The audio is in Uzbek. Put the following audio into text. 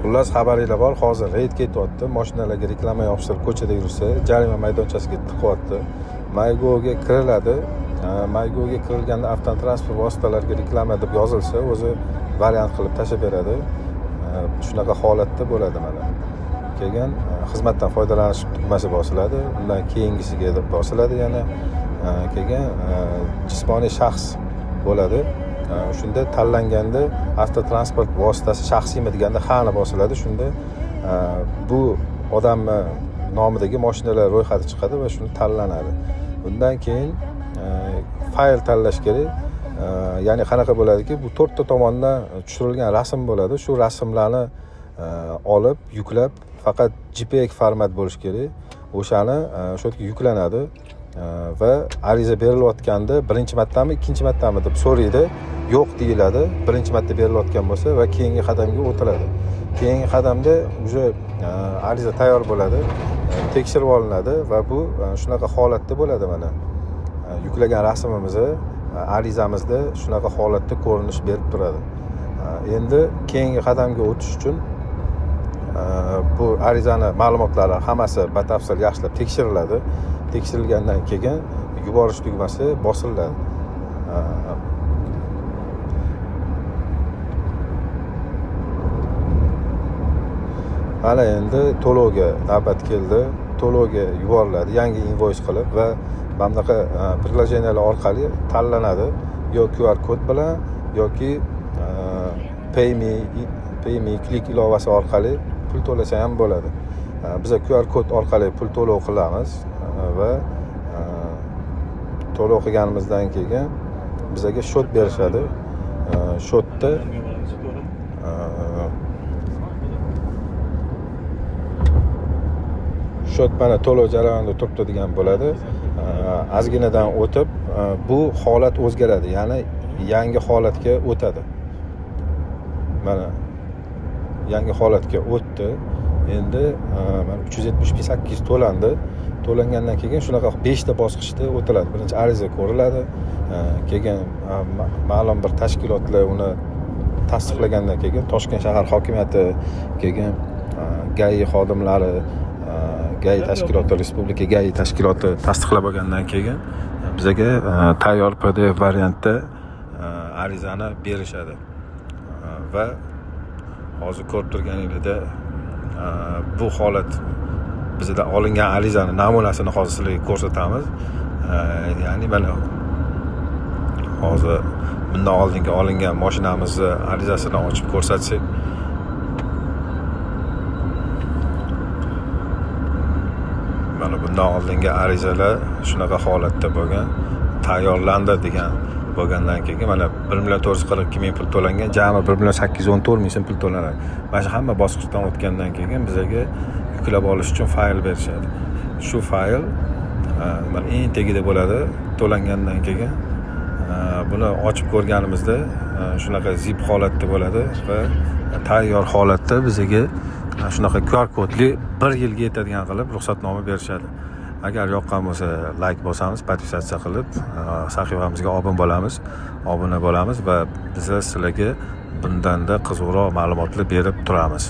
Xullas xabaringlar bor, hozir reyd ketyapti, mashinalarga reklama yopishtirib ko'chada yursa, jarima maydonchasiga tiqyapti. Maygoga kiriladi. Maygoga kirilganda avtotransport vositalariga reklama deb yozilsa, o'zi variant qilib tashlab beradi. Shunaqa holatda bo'ladi mana. Keyin xizmatdan foydalanish tugmasi bosiladi, undan keyingisiga bosiladi yana. Keyin jismoniy shaxs bo'ladi. Shunda tanlanganda avtotransport vositasi shaxsiymi deganda ha'ni bosiladi. Shunda bu odamning nomidagi mashinalar ro'yxati chiqadi va shuni tanlanadi. Undan keyin fayl tanlash kerak. Ya'ni qanaqa bo'ladiki, bu 4 ta tomondan tushirilgan rasm bo'ladi. Shu rasmlarni olib, yuklab, faqat JPEG format bo'lishi kerak. O'shani shu yerga yuklanadi va ariza berilayotganda birinchi martami, ikkinchi martami deb so'raydi. Yo'q deyiladi. Birinchi marta berilayotgan bo'lsa va keyingi qadamga o'tiladi. Keyingi qadamda uje ariza tayyor bo'ladi, tekshirib olinadi va bu shunaqa holatda bo'ladi mana. Yuklagan rasmimizni arizamizda shunaqa holatda ko'rinish berib turadi. Endi keyingi qadamga o'tish uchun bu arizani ma'lumotlari hammasi batafsil yaxshilab tekshiriladi. Tekshirilgandan keyin yuborish tugmasi bosiladi. Mana endi to'lovga navbat keldi. To'lovga yuboriladi yangi invoice qilib va bunaqa prilojenelar orqali tanlanadi. Yo QR kod bilan yoki PayMe Click ilovasi orqali pul to'lasa ham bo'ladi. Biz QR kod orqali pul to'lov qilamiz va to'lov qilganimizdan keyin bizga shot berishadi. Shotda shot mana to'lov jarayonida turibdi degan bo'ladi. Ozginadan o'tib bu holat o'zgaradi, ya'ni yangi holatga o'tadi. Mana yangi holatga o'tdi. Endi mana 378 to'landi. To'langandan keyin shunaqa 5 ta bosqichda o'tiladi. Birinchi ariza ko'riladi, keyin ma'lum bir tashkilotlar uni tasdiqlagandan keyin Toshkent shahar hokimiyati, keyin GAI xodimlari, GAI tashkiloti, Respublika GAI tashkiloti tasdiqlab olgandan keyin bizga tayyor PDF variantda arizani berishadi. Va hozir ko'rib turganingizda bu holat bizda olingan arizani namunasini hozir sizlarga ko'rsatamiz. Ya'ni mana hozir bundan oldingi olingan mashinamizni arizasini ochib ko'rsatsak, mana bundan oldingi arizalar shunaqa holatda bo'lgan, tayyorlandi degan bo'lgandan keyin mana 1,442 ming pul to'langan, jami 1,814 ming so'm pul to'lanadi. Mana shu hamma bosqichdan o'tgandan keyin bizga yuklab olish uchun fayl berishadi. Shu fayl mana eng tagida bo'ladi. To'langandan keyin buni ochib ko'rganimizda shunaqa zip holatda bo'ladi va tayyor holatda bizga shunaqa QR kodli 1 yilga yetadigan qilib ruxsatnoma berishadi. Agar yoqqan bo'lsa like bosamiz, podpisatsiya qilib sahifamizga obuna bo'lamiz va biz sizlarga bundanda qiziqroq ma'lumotlar berib turamiz.